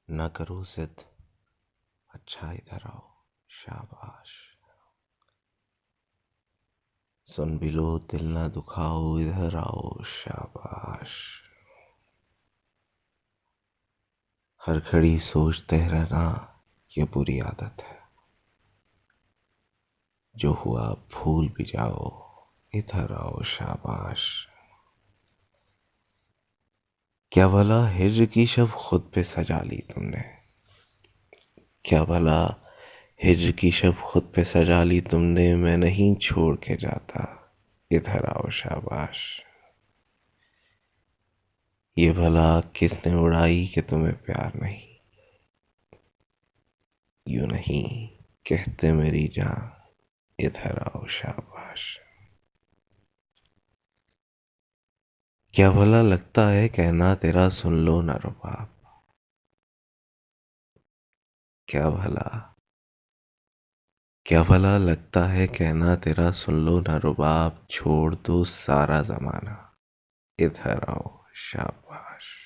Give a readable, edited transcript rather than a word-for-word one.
ना करो जिद, अच्छा इधर आओ, शाबाश। सुन भी लो, दिल ना दुखाओ, इधर आओ, शाबाश। हर घड़ी सोचते रहना ये बुरी आदत है, जो हुआ भूल भी जाओ, इधर आओ, शाबाश। क्या भला हिज्र की शब खुद पे सजा ली तुमने, क्या भला हिज्र की शब खुद पे सजा ली तुमने, मैं नहीं छोड़ के जाता, इधर आओ, शाबाश। ये भला किसने उड़ाई कि तुम्हें प्यार नहीं, यूं नहीं कहते मेरी जान, इधर आओ, शाबाश। क्या भला लगता है कहना तेरा, सुन लो ना रुबाब, क्या भला, क्या भला लगता है कहना तेरा, सुन लो ना रुबाब, छोड़ दो सारा जमाना, इधर आओ, शाबाश।